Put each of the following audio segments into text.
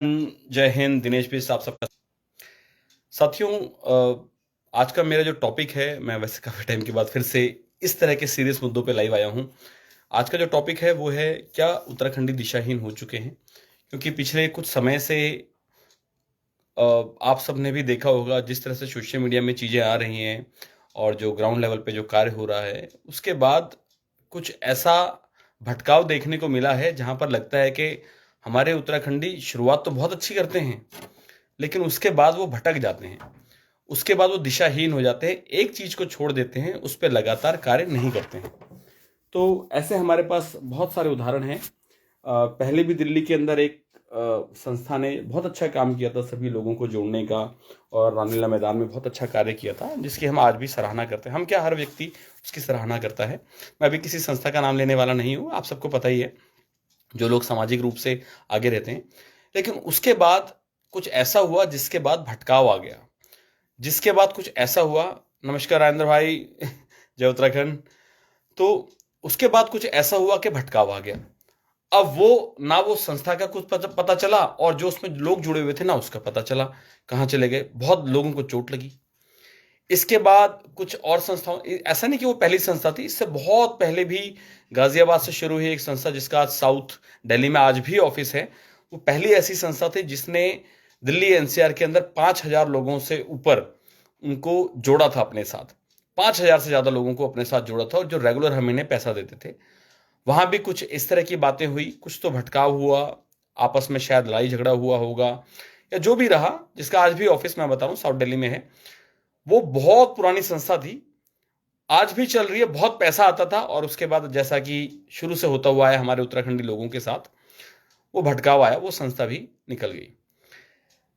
जय हिंद। दिनेश भी साहब सबका साथियों, आज का मेरा जो टॉपिक है, मैं वैसे काफ़ी टाइम के बाद फिर से इस तरह के सीरियस मुद्दों पे लाइव आया हूँ। आज का जो टॉपिक है वो है, क्या उत्तराखंडी दिशाहीन हो चुके हैं? क्योंकि पिछले कुछ समय से आप सब ने भी देखा होगा जिस तरह से सोशल मीडिया में चीज़ें आ रही हैं और जो ग्राउंड लेवल पे जो कार्य हो रहा है, उसके बाद कुछ ऐसा भटकाव देखने को मिला है जहाँ पर लगता है कि हमारे उत्तराखंडी शुरुआत तो बहुत अच्छी करते हैं, लेकिन उसके बाद वो भटक जाते हैं। उसके बाद वो दिशाहीन हो जाते हैं, एक चीज को छोड़ देते हैं, उस पर लगातार कार्य नहीं करते हैं। तो ऐसे हमारे पास बहुत सारे उदाहरण हैं। पहले भी दिल्ली के अंदर एक संस्था ने बहुत अच्छा काम किया था सभी लोगों को जोड़ने का, और रामलीला मैदान में बहुत अच्छा कार्य किया था, जिसकी हम आज भी सराहना करते हैं। हम क्या, हर व्यक्ति उसकी सराहना करता है। मैं अभी किसी संस्था का नाम लेने वाला नहीं हूँ, आप सबको पता ही है, जो लोग सामाजिक रूप से आगे रहते हैं। लेकिन उसके बाद कुछ ऐसा हुआ जिसके बाद भटकाव आ गया, जिसके बाद कुछ ऐसा हुआ। नमस्कार राजेंद्र भाई, जय उत्तराखंड। तो उसके बाद कुछ ऐसा हुआ कि भटकाव आ गया। अब वो ना वो संस्था का कुछ पता चला, और जो उसमें लोग जुड़े हुए थे ना उसका पता चला। कहाँ चले गए? बहुत लोगों को चोट लगी। इसके बाद कुछ और संस्थाओं, ऐसा नहीं कि वो पहली संस्था थी, इससे बहुत पहले भी गाजियाबाद से शुरू हुई एक संस्था जिसका आज साउथ दिल्ली में आज भी ऑफिस है। वो पहली ऐसी संस्था थी जिसने दिल्ली एनसीआर के अंदर 5,000 लोगों से ऊपर उनको जोड़ा था अपने साथ। 5,000 से ज्यादा लोगों को अपने साथ जोड़ा था, और जो रेगुलर हर महीने पैसा देते थे। वहां भी कुछ इस तरह की बातें हुई, कुछ तो भटकाव हुआ, आपस में शायद लड़ाई झगड़ा हुआ होगा, या जो भी रहा, जिसका आज भी ऑफिस मैं बता रहा हूँ साउथ दिल्ली में है। वो बहुत पुरानी संस्था थी, आज भी चल रही है, बहुत पैसा आता था, और उसके बाद जैसा कि शुरू से होता हुआ है हमारे उत्तराखंडी लोगों के साथ, वो भटकाव आया, वो संस्था भी निकल गई।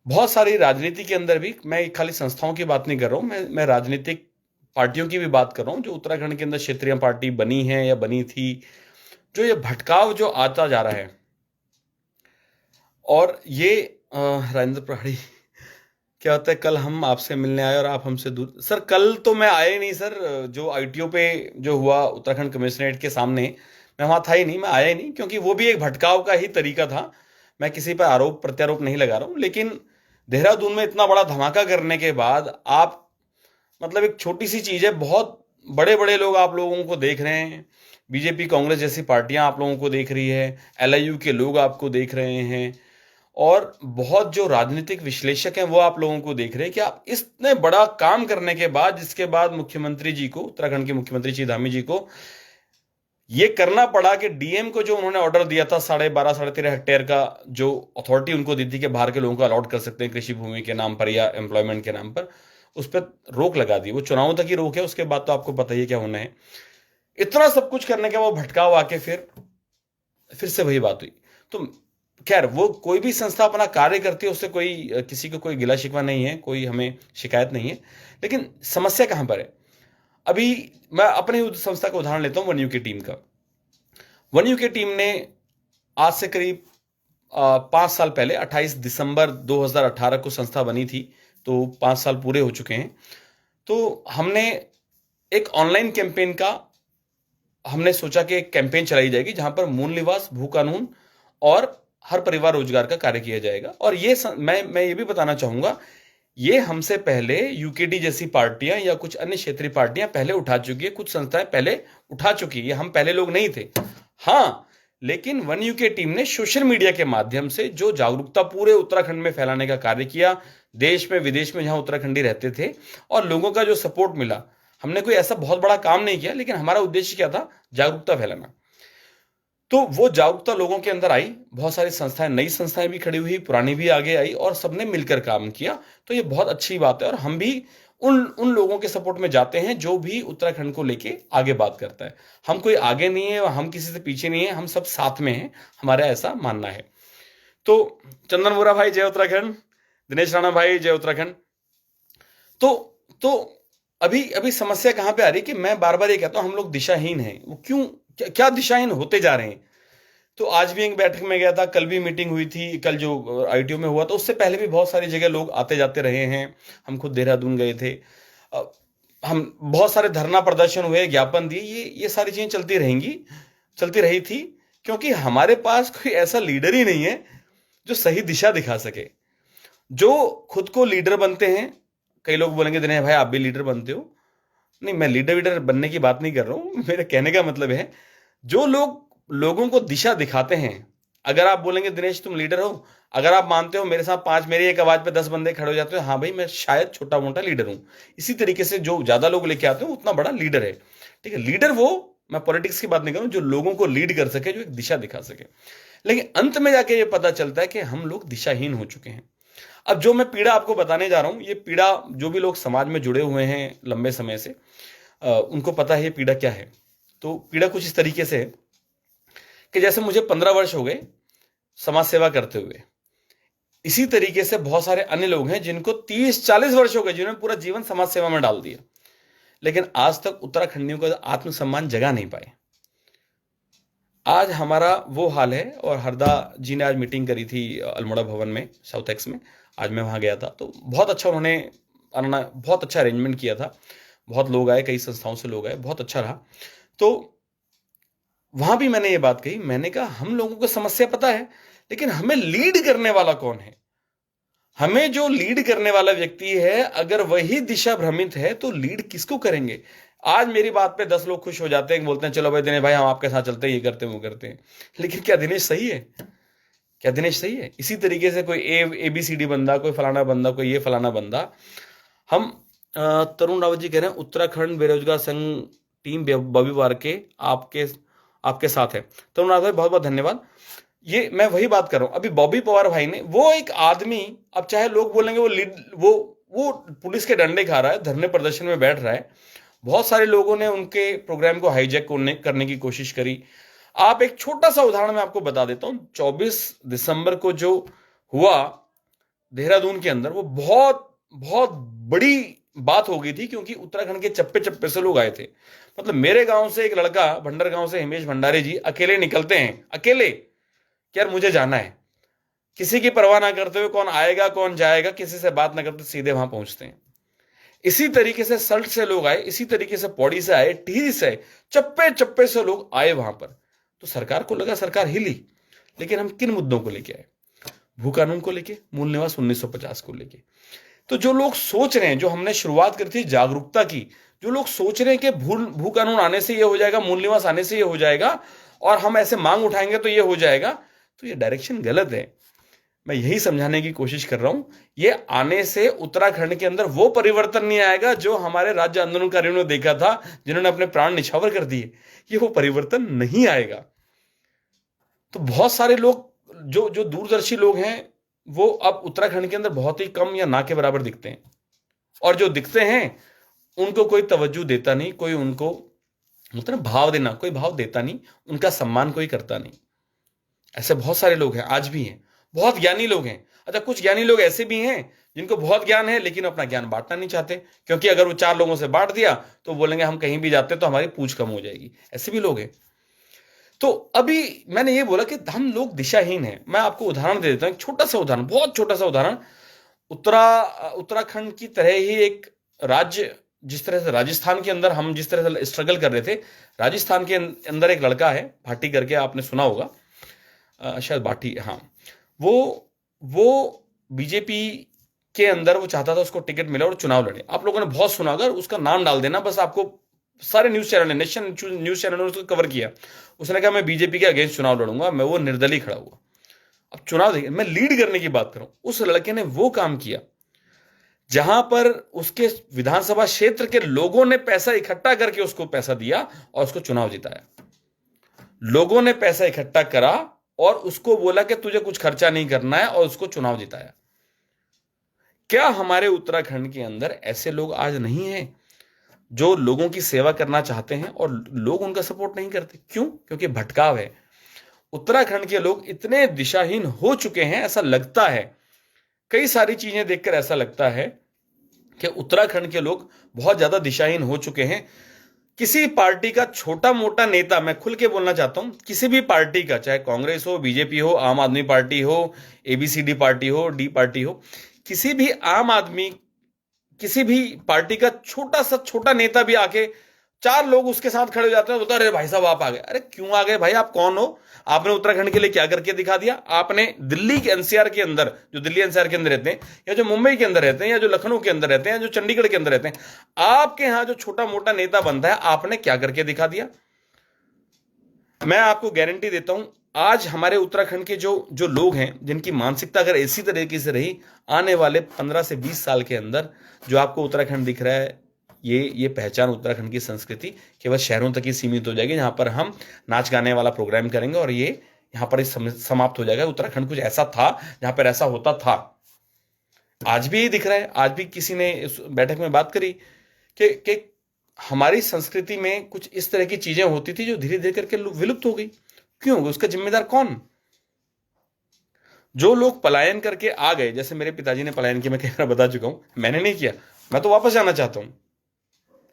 बहुत सारी राजनीति के अंदर भी, मैं खाली संस्थाओं की बात नहीं कर रहा हूं, मैं राजनीतिक पार्टियों की भी बात कर रहा हूं, जो उत्तराखंड के अंदर क्षेत्रीय पार्टी बनी है या बनी थी। जो ये भटकाव जो आता जा रहा है, और ये राजेंद्र पहाड़ी, क्या होता है, कल हम आपसे मिलने आए और आप हमसे दूर। सर कल तो मैं आया ही नहीं सर, जो आईटीओ पे जो हुआ उत्तराखंड कमिश्नरेट के सामने, मैं वहां था ही नहीं, मैं आया ही नहीं, क्योंकि वो भी एक भटकाव का ही तरीका था। मैं किसी पर आरोप प्रत्यारोप नहीं लगा रहा हूं, लेकिन देहरादून में इतना बड़ा धमाका करने के बाद आप, मतलब एक छोटी सी चीज है, बहुत बड़े बड़े लोग आप लोगों को देख रहे हैं, बीजेपी कांग्रेस जैसी पार्टियां आप लोगों को देख रही है, एलआईयू के लोग आपको देख रहे हैं, और बहुत जो राजनीतिक विश्लेषक हैं वो आप लोगों को देख रहे हैं कि आप इतने बड़ा काम करने के बाद, जिसके बाद मुख्यमंत्री जी को, उत्तराखंड के मुख्यमंत्री श्री धामी जी को ये करना पड़ा कि डीएम को जो उन्होंने ऑर्डर दिया था 12.5 13.5 हेक्टेयर का, जो अथॉरिटी उनको दी थी कि बाहर के लोगों को अलॉट कर सकते हैं कृषि भूमि के नाम पर या एम्प्लॉयमेंट के नाम पर, उस पर रोक लगा दी। वो चुनाव तक ही रोक है, उसके बाद तो आपको पता ही है क्या होना है। इतना सब कुछ करने के बाद भटकाव आके फिर से वही बात हुई। तो खैर, वो कोई भी संस्था अपना कार्य करती है, उससे कोई किसी को कोई गिला शिकवा नहीं है, कोई हमें शिकायत नहीं है। लेकिन समस्या कहां पर है? अभी मैं अपनी संस्था का उदाहरण लेता हूं, वन यू की टीम का। वन यू की टीम ने आज से करीब 5 साल पहले, 28 दिसंबर 2018 को संस्था बनी थी, तो 5 साल पूरे हो चुके हैं। तो हमने एक ऑनलाइन कैंपेन का, हमने सोचा कि एक कैंपेन चलाई जाएगी जहां पर मूल निवास, भू कानून और हर परिवार रोजगार का कार्य किया जाएगा। और मैं ये भी बताना चाहूंगा, ये हमसे पहले यूकेडी जैसी पार्टियां या कुछ अन्य क्षेत्रीय पार्टियां पहले उठा चुकी है, कुछ संस्थाएं पहले उठा चुकी है, हम पहले लोग नहीं थे। हाँ, लेकिन वन यू के टीम ने सोशल मीडिया के माध्यम से जो जागरूकता पूरे उत्तराखंड में फैलाने का कार्य किया, देश में विदेश में जहां उत्तराखंडी रहते थे, और लोगों का जो सपोर्ट मिला। हमने कोई ऐसा बहुत बड़ा काम नहीं किया, लेकिन हमारा उद्देश्य क्या था? जागरूकता फैलाना। तो वो जागरूकता लोगों के अंदर आई, बहुत सारी संस्थाएं, नई संस्थाएं भी खड़ी हुई, पुरानी भी आगे आई, और सबने मिलकर काम किया। तो ये बहुत अच्छी बात है, और हम भी उन उन लोगों के सपोर्ट में जाते हैं जो भी उत्तराखंड को लेके आगे बात करता है। हम कोई आगे नहीं है, हम किसी से पीछे नहीं है, हम सब साथ में हैं, हमारा ऐसा मानना है। तो चंदन बोरा भाई जय उत्तराखंड, दिनेश राणा भाई जय उत्तराखंड। तो तो अभी अभी समस्या कहां पे आ रही है कि मैं बार बार ये कहता हूं हम लोग दिशाहीन हैं। वो क्यों, क्या दिशाहीन होते जा रहे हैं? तो आज भी एक बैठक में गया था, कल भी मीटिंग हुई थी, कल जो आईटीओ में हुआ, तो उससे पहले भी बहुत सारी जगह लोग आते जाते रहे हैं। हम खुद देहरादून गए थे, अ, हम बहुत सारे धरना प्रदर्शन हुए, ज्ञापन दिए, ये सारी चीजें चलती रहेंगी, चलती रही थी, क्योंकि हमारे पास कोई ऐसा लीडर ही नहीं है जो सही दिशा दिखा सके, जो खुद को लीडर बनते हैं। कई लोग बोलेंगे दिनेश भाई आप भी लीडर बनते हो। नहीं, मैं लीडर वीडर बनने की बात नहीं कर रहा हूं। मेरे कहने का मतलब है जो लोग लोगों को दिशा दिखाते हैं। अगर आप बोलेंगे दिनेश तुम लीडर हो, अगर आप मानते हो मेरे साथ 5, मेरी एक आवाज पे 10 बंदे खड़े हो जाते हो, हाँ भाई मैं शायद छोटा मोटा लीडर हूं। इसी तरीके से जो ज्यादा लोग लेके आते हैं उतना बड़ा लीडर है। ठीक है, लीडर वो, मैं पॉलिटिक्स की बात नहीं कर रहा हूं, जो लोगों को लीड कर सके, जो एक दिशा दिखा सके। लेकिन अंत में जाके ये पता चलता है कि हम लोग दिशाहीन हो चुके हैं। अब जो मैं पीड़ा आपको बताने जा रहा हूं, ये पीड़ा जो भी लोग समाज में जुड़े हुए हैं लंबे समय से, उनको पता है ये पीड़ा क्या है। तो पीड़ा कुछ इस तरीके से है कि जैसे मुझे 15 वर्ष हो गए समाज सेवा करते हुए, इसी तरीके से बहुत सारे अन्य लोग हैं जिनको 30-40 वर्ष हो गए, जिन्होंने पूरा जीवन समाज सेवा में डाल दिया, लेकिन आज तक उत्तराखंडियों का आत्मसम्मान जगा नहीं पाए। आज हमारा वो हाल है। और हरदा जी ने आज मीटिंग करी थी अल्मोड़ा भवन में, साउथ एक्स में। आज मैं वहां गया था, तो बहुत अच्छा उन्होंने बहुत अच्छा अरेंजमेंट किया था। बहुत लोग आए, कई संस्थाओं से लोग आए, बहुत अच्छा रहा। तो वहां भी मैंने ये बात कही, मैंने कहा हम लोगों को समस्या पता है, लेकिन हमें लीड करने वाला कौन है? हमें जो लीड करने वाला व्यक्ति है, अगर वही दिशा भ्रमित है तो लीड किसको करेंगे? आज मेरी बात पे 10 लोग खुश हो जाते हैं, बोलते हैं चलो भाई दिनेश भाई हम आपके साथ चलते हैं, ये करते हैं वो करते हैं। लेकिन क्या दिनेश सही है? क्या दिनेश सही है? इसी तरीके से कोई ABCD बंदा, कोई फलाना बंदा, कोई ये फलाना बंदा। हम तरुण रावत जी कह रहे हैं उत्तराखंड बेरोजगार संघ टीम बबीवार के आपके साथ है। तरुण रावत भाई बहुत बहुत धन्यवाद। ये मैं वही बात कर रहा हूं, अभी बॉबी पवार भाई ने, वो एक आदमी, अब चाहे लोग बोलेंगे वो पुलिस के डंडे खा रहा है, धरने प्रदर्शन में बैठ रहा है। बहुत सारे लोगों ने उनके प्रोग्राम को हाईजैक करने की कोशिश करी। आप एक छोटा सा उदाहरण मैं आपको बता देता हूं। 24 दिसंबर को जो हुआ देहरादून के अंदर, वो बहुत बहुत बड़ी बात हो गई थी, क्योंकि उत्तराखंड के चप्पे चप्पे से लोग आए थे। मतलब मेरे गांव से एक लड़का, भंडर गांव से हिमेश भंडारे जी, अकेले निकलते हैं, अकेले, कि यार मुझे जाना है, किसी की परवाह ना करते हुए, कौन आएगा कौन जाएगा, किसी से बात ना करते सीधे वहां पहुंचते हैं। इसी तरीके से सल्ट से लोग आए, इसी तरीके से पौड़ी से आए, टिहरी से आए, चप्पे चप्पे से लोग आए वहां पर। तो सरकार को लगा सरकार हिली, लेकिन हम किन मुद्दों को लेके आए? भू कानून को लेके, मूल निवास 1950 को लेके। तो जो लोग सोच रहे हैं, जो हमने शुरुआत करी थी जागरूकता की, जो लोग सोच रहे हैं कि भू कानून आने से ये हो जाएगा, मूल निवास आने से ये हो जाएगा, और हम ऐसे मांग उठाएंगे तो ये हो जाएगा, तो ये डायरेक्शन गलत है। मैं यही समझाने की कोशिश कर रहा हूं। ये आने से उत्तराखंड के अंदर वो परिवर्तन नहीं आएगा जो हमारे राज्य आंदोलनकारियों ने देखा था, जिन्होंने अपने प्राण निछावर कर दिए। ये वो परिवर्तन नहीं आएगा। तो बहुत सारे लोग, जो जो दूरदर्शी लोग हैं, वो अब उत्तराखंड के अंदर बहुत ही कम या ना के बराबर दिखते हैं। और जो दिखते हैं उनको कोई तवज्जो देता नहीं, कोई उनको मतलब भाव देना, कोई भाव देता नहीं, उनका सम्मान कोई करता नहीं। ऐसे बहुत सारे लोग हैं, आज भी हैं। बहुत ज्ञानी लोग हैं। अच्छा, कुछ ज्ञानी लोग ऐसे भी हैं जिनको बहुत ज्ञान है, लेकिन अपना ज्ञान बांटना नहीं चाहते, क्योंकि अगर वो 4 लोगों से बांट दिया तो बोलेंगे हम कहीं भी जाते तो हमारी पूछ कम हो जाएगी। ऐसे भी लोग हैं। तो अभी मैंने ये बोला कि हम लोग दिशाहीन हैं। मैं आपको उदाहरण दे देता हूं, एक छोटा सा उदाहरण, बहुत छोटा सा उदाहरण। उत्तराखंड की तरह ही एक राज्य, जिस तरह से राजस्थान के अंदर हम जिस तरह से स्ट्रगल कर रहे थे, राजस्थान के अंदर एक लड़का है, भाटी करके, आपने सुना होगा, शायद भाटी, हाँ। वो बीजेपी के अंदर वो चाहता था उसको टिकट मिला और चुनाव लड़े। आप लोगों ने बहुत सुना, अगर उसका नाम डाल देना बस, आपको सारे न्यूज चैनल ने, नेशन न्यूज चैनल ने उसको कवर किया। उसने कहा मैं बीजेपी के अगेंस्ट चुनाव लड़ूंगा, मैं वो निर्दलीय खड़ा हुआ। अब चुनाव देखिए, मैं लीड करने की बात करूं, उस लड़के ने वो काम किया जहां पर उसके विधानसभा क्षेत्र के लोगों ने पैसा इकट्ठा करके उसको पैसा दिया और उसको चुनाव जिताया। लोगों ने पैसा इकट्ठा करा और उसको बोला कि तुझे कुछ खर्चा नहीं करना है, और उसको चुनाव जिताया। क्या हमारे उत्तराखंड के अंदर ऐसे लोग आज नहीं हैं जो लोगों की सेवा करना चाहते हैं और लोग उनका सपोर्ट नहीं करते? क्यों? क्योंकि भटकाव है। उत्तराखंड के लोग इतने दिशाहीन हो चुके हैं, ऐसा लगता है, कई सारी चीजें देखकर ऐसा लगता है कि उत्तराखंड के लोग बहुत ज्यादा दिशाहीन हो चुके हैं। किसी पार्टी का छोटा मोटा नेता, मैं खुल के बोलना चाहता हूं, किसी भी पार्टी का, चाहे कांग्रेस हो, बीजेपी हो, आम आदमी पार्टी हो, ABCD पार्टी हो, डी पार्टी हो, किसी भी आम आदमी, किसी भी पार्टी का छोटा सा छोटा नेता भी आके 4 लोग उसके साथ खड़े हो जाते हैं, बोलता है अरे भाई साहब आप आ गए। अरे क्यों आ गए भाई, आप कौन हो? आपने उत्तराखंड के लिए क्या करके दिखा दिया? आपने दिल्ली के एनसीआर के अंदर, जो दिल्ली एनसीआर के अंदर रहते हैं, या जो मुंबई के अंदर रहते हैं, या जो लखनऊ के अंदर रहते हैं, जो चंडीगढ़ के अंदर रहते हैं, आपके यहां जो छोटा मोटा नेता बनता है, आपने क्या करके दिखा दिया? मैं आपको गारंटी देता हूं, आज हमारे उत्तराखंड के जो जो लोग हैं, जिनकी मानसिकता अगर इसी तरीके से रही, आने वाले 15 से 20 साल के अंदर जो आपको उत्तराखंड दिख रहा है, ये पहचान उत्तराखंड की संस्कृति केवल शहरों तक ही सीमित हो जाएगी, जहां पर हम नाच गाने वाला प्रोग्राम करेंगे और ये यहां पर ही समाप्त हो जाएगा। उत्तराखंड कुछ ऐसा था जहां पर ऐसा होता था। आज भी ये दिख रहा है। आज भी किसी ने इस बैठक में बात करी कि हमारी संस्कृति में कुछ इस तरह की चीजें होती थी जो धीरे धीरे करके विलुप्त हो गई। क्यों? उसका जिम्मेदार कौन? जो लोग पलायन करके आ गए, जैसे मेरे पिताजी ने पलायन किया, मैं कई बार बता चुका हूं, मैंने नहीं किया, मैं तो वापस जाना चाहता हूं।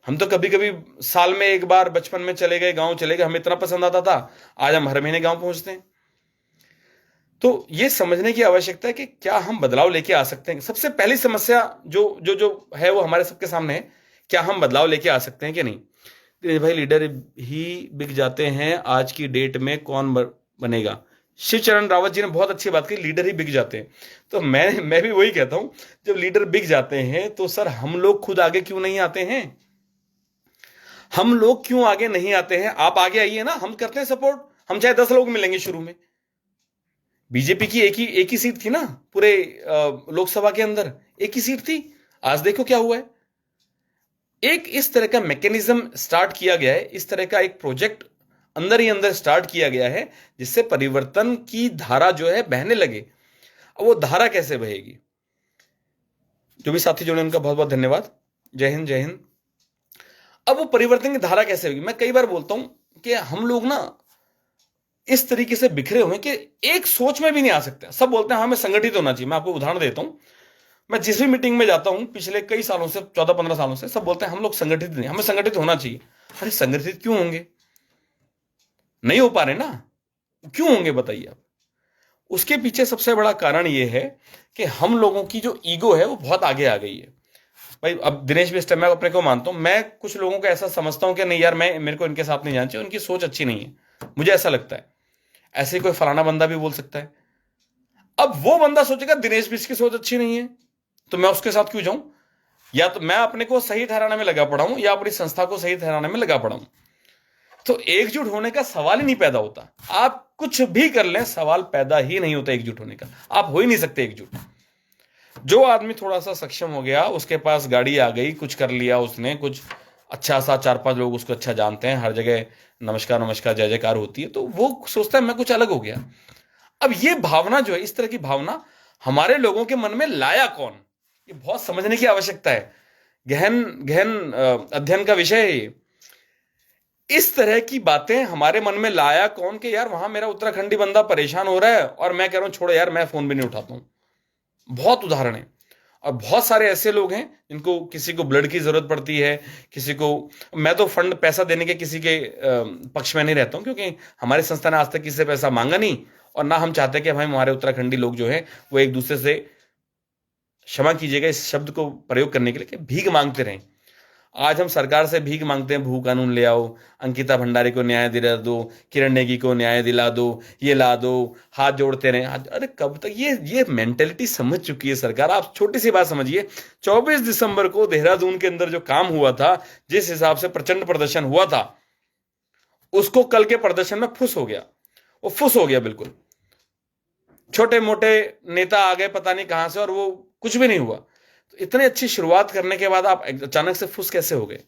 हम तो कभी कभी साल में एक बार बचपन में चले गए, गांव चले गए, हमें इतना पसंद आता था, आज हम हर महीने गांव पहुंचते हैं। तो ये समझने की आवश्यकता है कि क्या हम बदलाव लेके आ सकते हैं। सबसे पहली समस्या जो जो जो है वो हमारे सबके सामने है, क्या हम बदलाव लेके आ सकते हैं कि नहीं? दिनेश भाई, लीडर ही बिक जाते हैं, आज की डेट में कौन बनेगा? शिवचरण रावत जी ने बहुत अच्छी बात कही, लीडर ही बिक जाते हैं। तो मैं भी वही कहता हूं, जब लीडर बिक जाते हैं तो सर हम लोग खुद आगे क्यों नहीं आते हैं? हम लोग क्यों आगे नहीं आते हैं? आप आगे आइए ना, हम करते हैं सपोर्ट। हम चाहे 10 लोग मिलेंगे शुरू में। बीजेपी की एक ही सीट थी ना पूरे लोकसभा के अंदर, एक ही सीट थी। आज देखो क्या हुआ है। एक इस तरह का मैकेनिज्म स्टार्ट किया गया है, इस तरह का एक प्रोजेक्ट अंदर ही अंदर स्टार्ट किया गया है, जिससे परिवर्तन की धारा जो है बहने लगे। अब वो धारा कैसे बहेगी? जो भी साथी जुड़े उनका बहुत बहुत धन्यवाद। जय हिंद, जय हिंद। अब वो परिवर्तन की धारा कैसे होगी? मैं कई बार बोलता हूं कि हम लोग ना इस तरीके से बिखरे हुए कि एक सोच में भी नहीं आ सकते। सब बोलते हैं हमें संगठित होना चाहिए। मैं आपको उदाहरण देता हूं, मैं जिस भी मीटिंग में जाता हूं पिछले कई सालों से, 14-15 सालों से, सब बोलते हैं हम लोग संगठित नहीं, हमें संगठित होना चाहिए। अरे संगठित क्यों होंगे? नहीं हो पा रहे ना, क्यों होंगे बताइए आप? उसके पीछे सबसे बड़ा कारण यह है कि हम लोगों की जो ईगो है वो बहुत आगे आ गई है। भाई अब दिनेश बिस्ट, मैं अपने को मानता हूं, मैं कुछ लोगों को ऐसा समझता हूं कि नहीं यार, मेरे को इनके साथ नहीं जाना चाहिए, उनकी सोच अच्छी नहीं है, मुझे ऐसा लगता है। ऐसे ही कोई फलाना बंदा भी बोल सकता है। अब वो बंदा सोचेगा दिनेश बिस्ट की सोच अच्छी नहीं है, तो मैं उसके साथ क्यों जाऊं? या तो मैं अपने को सही ठहराने में लगा पड़ा हूं, या अपनी संस्था को सही ठहराने में लगा पड़ा हूं। तो एकजुट होने का सवाल ही नहीं पैदा होता। आप कुछ भी कर लें, सवाल पैदा ही नहीं होता एकजुट होने का। आप हो ही नहीं सकते एकजुट। जो आदमी थोड़ा सा सक्षम हो गया, उसके पास गाड़ी आ गई, कुछ कर लिया उसने, कुछ अच्छा सा, 4-5 लोग उसको अच्छा जानते हैं, हर जगह नमस्कार नमस्कार जय जयकार होती है, तो वो सोचता है मैं कुछ अलग हो गया। अब ये भावना जो है, इस तरह की भावना हमारे लोगों के मन में लाया कौन? ये बहुत समझने की आवश्यकता है। गहन गहन अध्ययन का विषय है ये। इस तरह की बातें हमारे मन में लाया कौन कि यार वहां मेरा उत्तराखंडी बंदा परेशान हो रहा है और मैं कह रहा हूं छोड़ो यार, मैं फोन भी नहीं उठाता हूं। बहुत उदाहरण है। और बहुत सारे ऐसे लोग हैं जिनको किसी को ब्लड की जरूरत पड़ती है, किसी को, मैं तो फंड पैसा देने के किसी के पक्ष में नहीं रहता हूं, क्योंकि हमारी संस्था ने आज तक किसी से पैसा मांगा नहीं, और ना हम चाहते कि भाई हमारे उत्तराखंडी लोग जो हैं वो एक दूसरे से, क्षमा कीजिएगा इस शब्द को प्रयोग करने के लिए, कि भीख मांगते रहें। आज हम सरकार से भीख मांगते हैं, भू कानून ले आओ, अंकिता भंडारी को न्याय दिला दो, किरण नेगी को न्याय दिला दो, ये ला दो, हाथ जोड़ते रहे। अरे कब तक? ये मेंटेलिटी समझ चुकी है सरकार। आप छोटी सी बात समझिए, 24 दिसंबर को देहरादून के अंदर जो काम हुआ था, जिस हिसाब से प्रचंड प्रदर्शन हुआ था, उसको कल के प्रदर्शन में फुस हो गया। वो फुस हो गया बिल्कुल। छोटे मोटे नेता आ गए पता नहीं कहां से, और वो कुछ भी नहीं हुआ। तो इतनी अच्छी शुरुआत करने के बाद आप अचानक से फुस कैसे हो गए?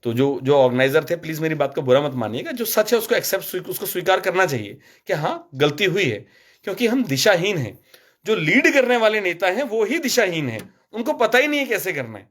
तो जो ऑर्गेनाइजर थे, प्लीज मेरी बात को बुरा मत मानिएगा, जो सच है उसको एक्सेप्ट, उसको स्वीकार करना चाहिए कि हाँ गलती हुई है, क्योंकि हम दिशाहीन हैं। जो लीड करने वाले नेता हैं वो ही दिशाहीन है, उनको पता ही नहीं है कैसे करना है।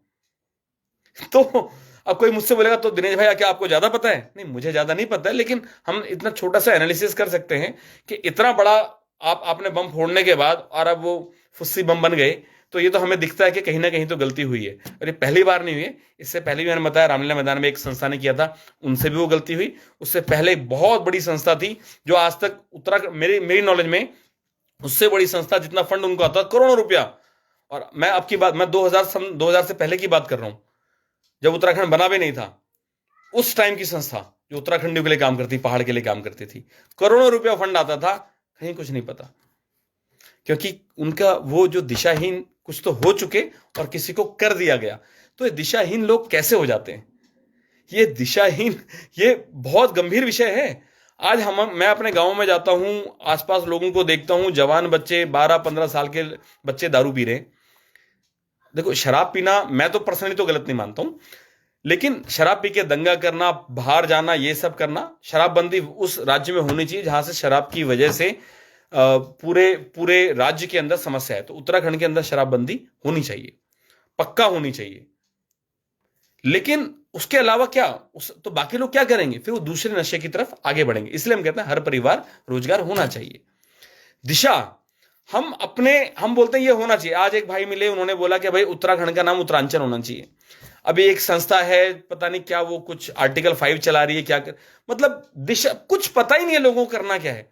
तो अब कोई मुझसे बोलेगा तो दिनेश भाई क्या आपको ज्यादा पता है? नहीं, मुझे ज्यादा नहीं पता है, लेकिन हम इतना छोटा सा एनालिसिस कर सकते हैं कि इतना बड़ा आपने बम फोड़ने के बाद और अब वो फुस्सी बम बन गए, तो ये तो हमें दिखता है कि कहीं ना कहीं तो गलती हुई है। और ये पहली बार नहीं हुई है, इससे पहले भी मैंने बताया रामलीला मैदान में एक संस्था ने किया था, उनसे भी वो गलती हुई। उससे पहले एक बहुत बड़ी संस्था थी जो आज तक उत्तराखंड, मेरी नॉलेज में उससे बड़ी संस्था, जितना फंड उनको आता करोड़ों रुपया। और मैं आपकी बात, मैं 2000 से पहले की बात कर रहा हूं, जब उत्तराखंड बना भी नहीं था। उस टाइम की संस्था जो उत्तराखंडियों के लिए काम करती, पहाड़ के लिए काम करती थी, करोड़ों रुपया फंड आता था, कहीं कुछ नहीं पता, क्योंकि उनका वो जो दिशाहीन कुछ तो हो चुके और किसी को कर दिया गया। तो ये दिशाहीन लोग कैसे हो जाते हैं, ये दिशाहीन, ये बहुत गंभीर विषय है। आज मैं अपने गांव में जाता हूं, आसपास लोगों को देखता हूं, जवान बच्चे 12-15 साल के बच्चे दारू पी रहे हैं। देखो, शराब पीना मैं तो पर्सनली तो गलत नहीं मानता हूं, लेकिन शराब पी के दंगा करना, बाहर जाना, ये सब करना, शराबबंदी उस राज्य में होनी चाहिए जहां से शराब की वजह से पूरे पूरे राज्य के अंदर समस्या है। तो उत्तराखंड के अंदर शराबबंदी होनी चाहिए, पक्का होनी चाहिए। लेकिन उसके अलावा क्या, तो बाकी लोग क्या करेंगे, फिर वो दूसरे नशे की तरफ आगे बढ़ेंगे। इसलिए हम कहते हैं हर परिवार रोजगार होना चाहिए। दिशा, हम बोलते हैं ये होना चाहिए। आज एक भाई मिले, उन्होंने बोला कि भाई उत्तराखंड का नाम उत्तरांचल होना चाहिए। अभी एक संस्था है, पता नहीं क्या, वो कुछ आर्टिकल 5 चला रही है, क्या मतलब दिशा कुछ पता ही नहीं है लोगों को करना क्या है।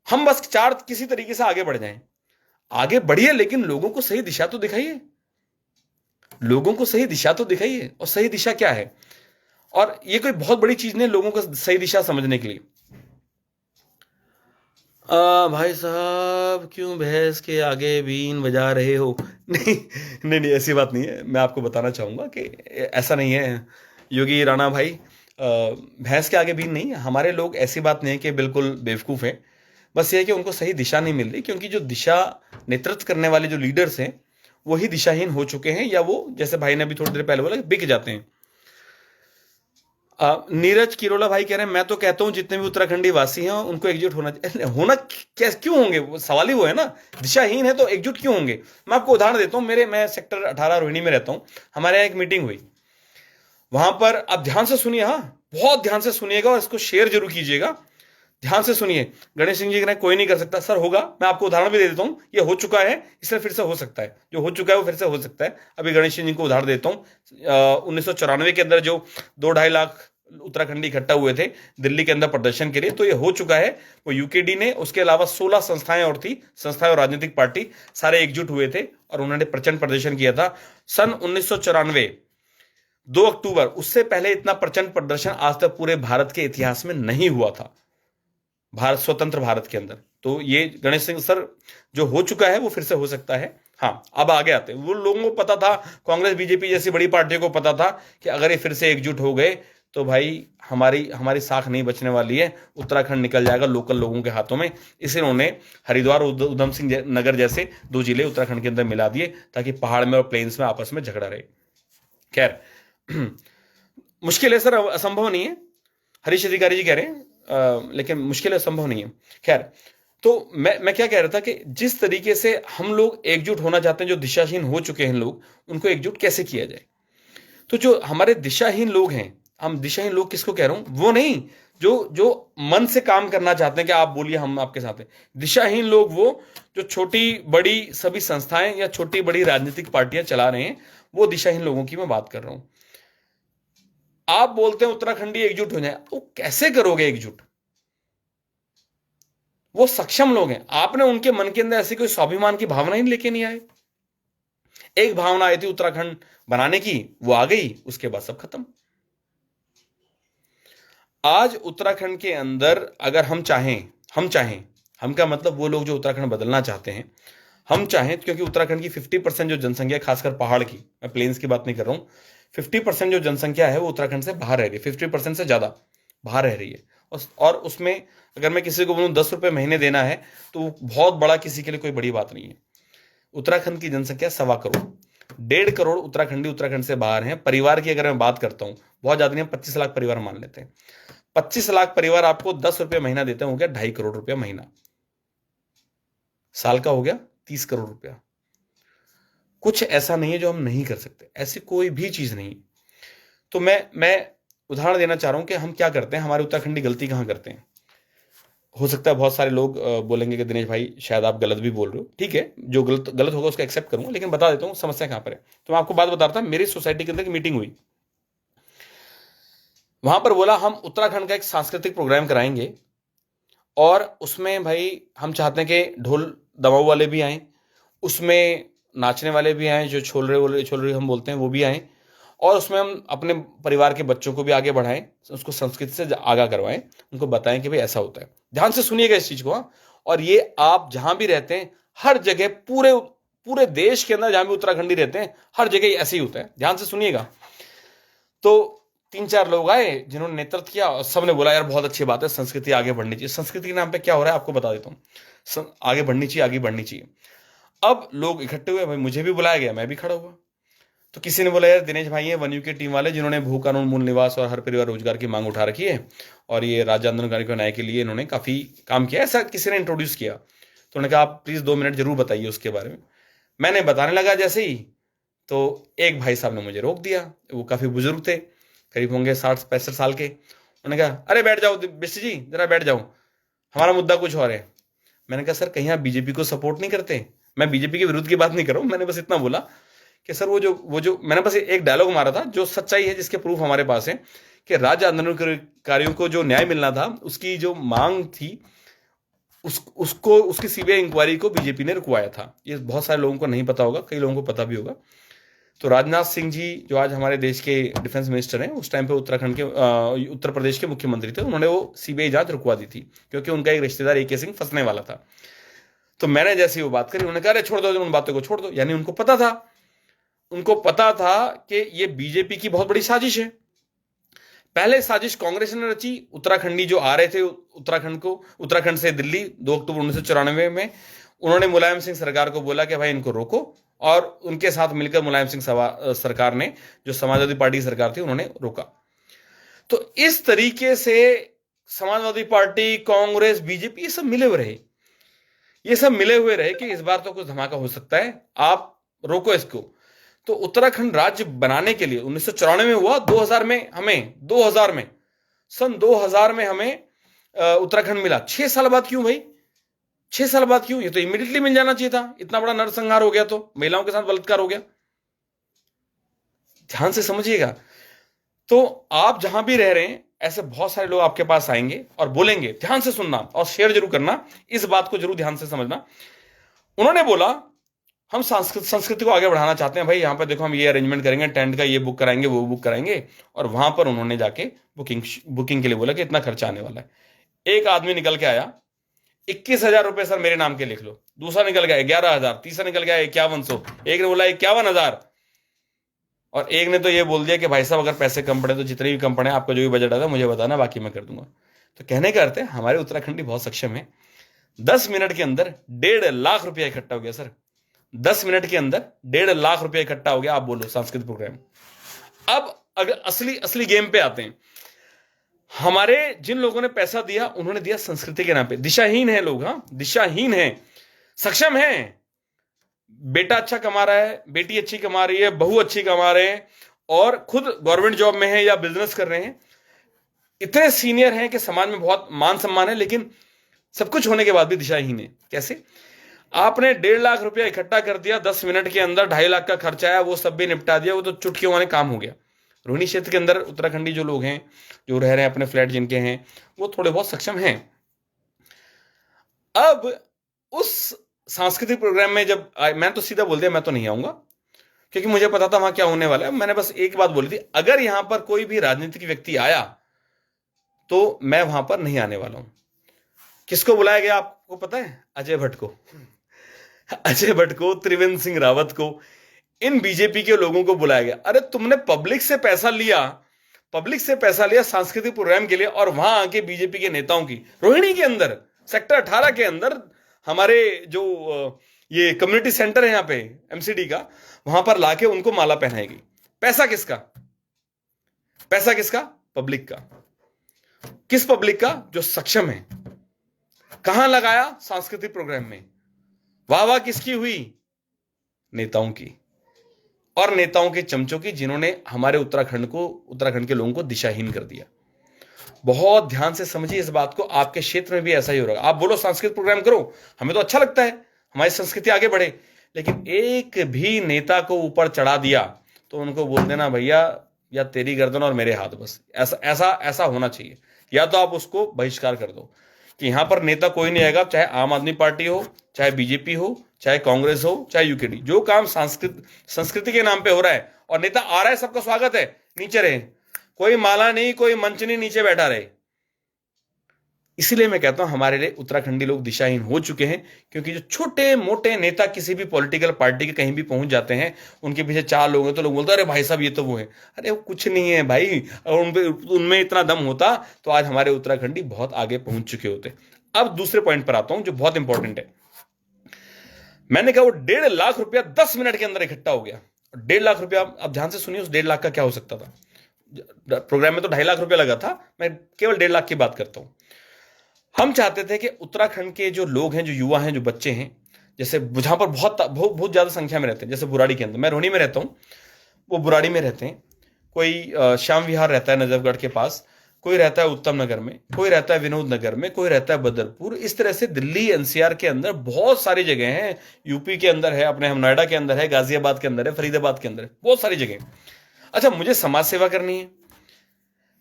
हम बस चार किसी तरीके से आगे बढ़ जाएं, आगे बढ़िए, लेकिन लोगों को सही दिशा तो दिखाइए, लोगों को सही दिशा तो दिखाइए। और सही दिशा क्या है, और ये कोई बहुत बड़ी चीज नहीं लोगों को सही दिशा समझने के लिए। भाई साहब, क्यों भैंस के आगे बीन बजा रहे हो? नहीं नहीं नहीं, ऐसी बात नहीं है। मैं आपको बताना चाहूंगा कि ऐसा नहीं है योगी राणा भाई, भैंस के आगे बीन नहीं। हमारे लोग, ऐसी बात नहीं है कि बिल्कुल बेवकूफ हैं, बस ये है कि उनको सही दिशा नहीं मिल रही, क्योंकि जो दिशा नेतृत्व करने वाले जो लीडर्स हैं वही दिशाहीन हो चुके हैं, या वो, जैसे भाई ने अभी थोड़ी देर पहले बोला, बिक जाते हैं। नीरज किरोला भाई कह रहे हैं, मैं तो कहता हूं जितने भी उत्तराखंडी वासी हैं उनको एकजुट होना क्यों होंगे, सवाल ही वो है ना। दिशाहीन है तो एकजुट क्यों होंगे? मैं आपको उदाहरण देता हूं। मैं सेक्टर 18 रोहिणी में रहता हूं, हमारे यहाँ एक मीटिंग हुई। वहां पर आप ध्यान से सुनिए, हाँ, बहुत ध्यान से सुनिएगा और इसको शेयर जरूर कीजिएगा। ध्यान से सुनिए। गणेश सिंह जी कह, कोई नहीं कर सकता। सर होगा, मैं आपको उदाहरण भी दे देता हूं। ये हो चुका है, इसलिए फिर से हो सकता है। जो हो चुका है वो फिर से हो सकता है। अभी गणेश सिंह जी को उदाहरण देता हूं। 1994 के अंदर जो 2-2.5 लाख उत्तराखंडी इकट्ठा हुए थे दिल्ली के अंदर प्रदर्शन के लिए, तो ये हो चुका है। वो यूकेडी ने, उसके अलावा 16 संस्थाएं और थी, संस्थाएं और राजनीतिक पार्टी, सारे एकजुट हुए थे और उन्होंने प्रचंड प्रदर्शन किया था सन 1994 2 अक्टूबर। उससे पहले इतना प्रचंड प्रदर्शन आज तक पूरे भारत के इतिहास में नहीं हुआ था, भारत, स्वतंत्र भारत के अंदर। तो ये गणेश सिंह सर, जो हो चुका है वो फिर से हो सकता है। हाँ, अब आगे आते हैं। वो लोगों को पता था, कांग्रेस बीजेपी जैसी बड़ी पार्टियों को पता था कि अगर ये फिर से एकजुट हो गए तो भाई हमारी साख नहीं बचने वाली है, उत्तराखंड निकल जाएगा लोकल लोगों के हाथों में। इसलिए उन्होंने हरिद्वार, उधम सिंह नगर जैसे 2 जिले उत्तराखंड के अंदर मिला दिए, ताकि पहाड़ में और प्लेन्स में आपस में झगड़ा रहे। खैर, मुश्किल है सर, असंभव नहीं है, हरीश अधिकारी जी कह रहे हैं, लेकिन मुश्किल है, संभव नहीं है। खैर, तो मैं क्या कह रहा था कि जिस तरीके से हम लोग एकजुट होना चाहते हैं, जो दिशाहीन हो चुके हैं लोग, उनको एकजुट कैसे किया जाए। तो जो हमारे दिशाहीन लोग हैं, हम दिशाहीन लोग किसको कह रहा हूं, वो नहीं जो जो मन से काम करना चाहते हैं कि आप बोलिए हम आपके साथ हैं। दिशाहीन लोग वो जो छोटी बड़ी सभी संस्थाएं या छोटी बड़ी राजनीतिक पार्टियां चला रहे हैं, वो दिशाहीन लोगों की मैं बात कर रहा हूं। आप बोलते हैं उत्तराखंडी एकजुट हो जाए, वो कैसे करोगे एकजुट? वो सक्षम लोग हैं, आपने उनके मन के अंदर ऐसी कोई स्वाभिमान की भावना ही लेके नहीं आए। एक भावना आई थी उत्तराखंड बनाने की, वो आ गई, उसके बाद सब खत्म। आज उत्तराखंड के अंदर अगर हम चाहें, हम का मतलब वो लोग जो उत्तराखंड बदलना चाहते हैं, हम चाहें, क्योंकि उत्तराखंड की 50% जो जनसंख्या, खासकर पहाड़ की, मैं प्लेन्स की बात नहीं कर रहा हूं, 50% जो जनसंख्या है वो उत्तराखंड से बाहर रह रही है, 50% से ज्यादा बाहर रह रही है। और उसमें अगर मैं किसी को बोलूं 10 रुपए महीने देना है, तो बहुत बड़ा किसी के लिए कोई बड़ी बात नहीं है। उत्तराखंड की जनसंख्या 1.25 करोड़, 1.5 करोड़ उत्तराखंडी उत्तराखंड से बाहर हैं। परिवार की अगर मैं बात करता हूं, बहुत ज्यादा नहीं, 25 लाख परिवार मान लेते हैं। 25 लाख परिवार आपको 10 रुपए महीना देते हैं, हो गया 2.5 करोड़ रुपया महीना, साल का हो गया 30 करोड़ रुपया। कुछ ऐसा नहीं है जो हम नहीं कर सकते, ऐसी कोई भी चीज नहीं। तो मैं उदाहरण देना चाह रहा हूं कि हम क्या करते हैं, हमारे उत्तराखंडी गलती कहां करते हैं। हो सकता है बहुत सारे लोग बोलेंगे कि दिनेश भाई शायद आप गलत भी बोल रहे हो, ठीक है, जो गलत होगा उसको एक्सेप्ट करूंगा, लेकिन बता देता हूं समस्या कहां पर है। तो मैं आपको बात बता रहा था, मेरी सोसाइटी के अंदर एक मीटिंग हुई, वहां पर बोला हम उत्तराखंड का एक सांस्कृतिक प्रोग्राम कराएंगे, और उसमें भाई हम चाहते हैं कि ढोल दमाऊ वाले भी आए, उसमें नाचने वाले भी आए, जो छोल रहे हम बोलते हैं वो भी आए, और उसमें हम अपने परिवार के बच्चों को भी आगे बढ़ाएं, उसको संस्कृति से आगाह करवाएं, उनको बताएं कि भाई ऐसा होता है। ध्यान से सुनिएगा इस चीज को, हाँ। और ये आप जहां भी रहते हैं, हर जगह, पूरे पूरे देश के अंदर जहां भी उत्तराखंडी रहते हैं, हर जगह ऐसे ही होता है। ध्यान से सुनिएगा। तो 3-4 लोग आए जिन्होंने नेतृत्व किया और सबने बोला यार बहुत अच्छी बात है, संस्कृति आगे बढ़नी चाहिए। संस्कृति के नाम पे क्या हो रहा है आपको बता देता हूं। आगे बढ़नी चाहिए, आगे बढ़नी चाहिए। अब लोग इकट्ठे हुए, भाई मुझे भी बुलाया गया, मैं भी खड़ा हुआ। तो किसी ने बोला यार दिनेश भाई है वनयू की टीम वाले, जिन्होंने भू कानून, मूल निवास और हर परिवार रोजगार की मांग उठा रखी है, और ये राज्य आंदोलनकारियों को न्याय के लिए इन्होंने काफी काम किया, ऐसा किसी ने इंट्रोड्यूस किया। तो उन्होंने कहा आप प्लीज 2 मिनट जरूर बताइए उसके बारे में। मैंने बताने लगा जैसे ही, तो एक भाई साहब ने मुझे रोक दिया। वो काफी बुजुर्ग थे, करीब होंगे 60-65 साल के। उन्होंने कहा अरे बैठ जाओ बिस्टी जी, जरा बैठ जाओ, हमारा मुद्दा कुछ और है। मैंने कहा सर कहीं आप बीजेपी को सपोर्ट नहीं करते? मैं बीजेपी के विरुद्ध की बात नहीं कर रहा हूं, मैंने बस इतना बोला कि सर वो जो मैंने बस एक डायलॉग मारा था, जो सच्चाई है, जिसके प्रूफ हमारे पास है, कि राज्य आंदोलनकारियों को जो न्याय मिलना था, उसकी जो मांग थी, उसकी सीबीआई इंक्वायरी को बीजेपी ने रुकवाया था। ये बहुत सारे लोगों को नहीं पता होगा, कई लोगों को पता भी होगा। तो राजनाथ सिंह जी जो आज हमारे देश के डिफेंस मिनिस्टर हैं, उस टाइम पे उत्तर प्रदेश के मुख्यमंत्री थे, उन्होंने वो सीबीआई जांच रुकवा दी थी, क्योंकि उनका एक रिश्तेदार AK सिंह फंसने वाला था। तो मैंने जैसे वो बात करी, उन्होंने कहा अरे छोड़ दो, उन बातों को छोड़ दो। यानी उनको पता था कि ये बीजेपी की बहुत बड़ी साजिश है। पहले साजिश कांग्रेस ने रची। उत्तराखंडी जो आ रहे थे उत्तराखंड से दिल्ली 2 अक्टूबर 1994 में, उन्होंने मुलायम सिंह सरकार को बोला कि भाई इनको रोको, और उनके साथ मिलकर मुलायम सिंह सरकार ने, जो समाजवादी पार्टी की सरकार थी, उन्होंने रोका। तो इस तरीके से समाजवादी पार्टी, कांग्रेस, बीजेपी, ये सब मिले हुए रहे कि इस बार तो कुछ धमाका हो सकता है, आप रोको इसको। तो उत्तराखंड राज्य बनाने के लिए 1994 में हुआ, 2000 में हमें उत्तराखंड मिला। 6 साल बाद क्यों भाई? 6 साल बाद क्यों? ये तो इमीडिएटली मिल जाना चाहिए था। इतना बड़ा नरसंहार हो गया, तो महिलाओं के साथ बलात्कार हो गया। ध्यान से समझिएगा। तो आप जहां भी रह रहे हैं, ऐसे बहुत सारे लोग आपके पास आएंगे और बोलेंगे। ध्यान से सुनना और शेयर जरूर करना, इस बात को जरूर ध्यान से समझना। उन्होंने बोला हम संस्कृति को आगे बढ़ाना चाहते हैं भाई, यहां पर देखो हम ये अरेंजमेंट करेंगे, टेंट का ये बुक कराएंगे, वो बुक कराएंगे। और वहां पर उन्होंने जाके बुकिंग के लिए बोला कि इतना खर्चा आने वाला है। एक आदमी निकल के आया, 21,000 रुपए सर मेरे नाम के लिख लो। दूसरा निकल गया 11,000, तीसरा निकल गया 5100, एक ने बोला 51,000, और एक ने तो ये बोल दिया कि भाई साहब अगर पैसे कम पड़े तो जितने भी कम पड़े, आपका जो भी बजट आता है मुझे बताना, बाकी मैं कर दूंगा। तो कहने का अर्थ है हमारे उत्तराखंडी बहुत सक्षम है। 10 मिनट के अंदर 1.5 लाख रुपया इकट्ठा हो गया सर। 10 मिनट के अंदर 1.5 लाख रुपया इकट्ठा हो गया। आप बोलो सांस्कृतिक प्रोग्राम। अब अगर असली गेम पे आते हैं, हमारे जिन लोगों ने पैसा दिया, उन्होंने दिया संस्कृति के नाम पे। दिशाहीन है लोग, हाँ, दिशाहीन है। सक्षम है, बेटा अच्छा कमा रहा है, बेटी अच्छी कमा रही है, बहू अच्छी कमा रहे हैं, और खुद गवर्नमेंट जॉब में है या बिजनेस कर रहे हैं। इतने सीनियर हैं कि समाज में बहुत मान सम्मान है, लेकिन सब कुछ होने के बाद भी दिशाहीन है। कैसे? आपने 1.5 लाख रुपया इकट्ठा कर दिया, 10 मिनट के अंदर 2.5 लाख का खर्चा आया, वो सब भी निपटा दिया, वो तो चुटकियों वाले काम हो गया। रोहिणी क्षेत्र के अंदर उत्तराखंडी जो लोग हैं, जो रह रहे हैं, अपने फ्लैट जिनके हैं, वो थोड़े बहुत सक्षम हैं। अब उस सांस्कृतिक प्रोग्राम में जब मैं तो सीधा बोल दिया मैं तो नहीं आऊंगा, क्योंकि मुझे पता था वहां क्या होने वाला है। मैंने बस एक बात बोली थी, अगर यहां पर कोई भी राजनीतिक व्यक्ति आया तो मैं वहां पर नहीं आने वाला हूं। किसको बुलाया गया आपको पता है? अजय भट्ट को, त्रिवेंद्र सिंह रावत को, इन बीजेपी के लोगों को बुलाया गया। अरे तुमने पब्लिक से पैसा लिया सांस्कृतिक प्रोग्राम के लिए, और वहां आके बीजेपी के नेताओं की, रोहिणी के अंदर, सेक्टर 18 के अंदर, हमारे जो ये कम्युनिटी सेंटर है यहाँ पे MCD का, वहां पर लाके उनको माला पहनाएगी। पैसा किसका? पब्लिक का। किस पब्लिक का? जो सक्षम है। कहां लगाया? सांस्कृतिक प्रोग्राम में। वाह किसकी हुई? नेताओं की, और नेताओं के चमचों की, जिन्होंने हमारे उत्तराखंड के लोगों को दिशाहीन कर दिया। बहुत ध्यान से समझिए इस बात को। आपके क्षेत्र में भी ऐसा ही हो रहा है। आप बोलो सांस्कृतिक प्रोग्राम करो, हमें तो अच्छा लगता है, हमारी संस्कृति आगे बढ़े, लेकिन एक भी नेता को ऊपर चढ़ा दिया तो उनको बोल देना भैया या तेरी गर्दन और मेरे हाथ, बस। ऐसा होना चाहिए। या तो आप उसको बहिष्कार कर दो कि यहां पर नेता कोई नहीं आएगा, चाहे आम आदमी पार्टी हो, चाहे बीजेपी हो, चाहे कांग्रेस हो चाहे यूकेडी, जो काम संस्कृति के नाम पे हो रहा है और नेता आ रहा है, सबका स्वागत है, नीचे रहे, कोई माला नहीं, कोई मंच नहीं, नीचे बैठा रहे। इसीलिए मैं कहता हूं हमारे लिए उत्तराखंडी लोग दिशाहीन हो चुके हैं, क्योंकि जो छोटे मोटे नेता किसी भी पॉलिटिकल पार्टी के कहीं भी पहुंच जाते हैं, उनके पीछे 4 लोग हैं तो लोग बोलते हैं अरे भाई साहब ये तो वो है। अरे वो कुछ नहीं है भाई, और उनमें इतना दम होता तो आज हमारे उत्तराखंडी बहुत आगे पहुंच चुके होते। अब दूसरे पॉइंट पर आता हूं जो बहुत इंपॉर्टेंट है। मैंने कहा वो 1.5 लाख रुपया 10 मिनट के अंदर इकट्ठा हो गया। 1.5 लाख रुपया, अब ध्यान से सुनिए, उस 1.5 लाख का क्या हो सकता था। प्रोग्राम में तो 2.5 लाख रुपया लगा था, मैं केवल 1.5 लाख की बात करता हूं। हम चाहते थे कि उत्तराखंड के जो लोग हैं, जो युवा हैं, जो बच्चे हैं, जैसे जहां पर बहुत ज्यादा संख्या में रहते हैं, जैसे बुराड़ी के अंदर, मैं रोहनी में रहता हूं, वो बुराड़ी में रहते हैं, कोई श्याम विहार रहता है नजफगढ़ के पास, कोई रहता है उत्तम नगर में, कोई रहता है विनोद नगर में, कोई रहता है बदरपुर। इस तरह से दिल्ली एनसीआर के अंदर बहुत सारी जगह हैं, यूपी के अंदर है, अपने हम नोएडा के अंदर है, गाजियाबाद के अंदर है, फरीदाबाद के अंदर है, बहुत सारी जगह। अच्छा, मुझे समाज सेवा करनी है,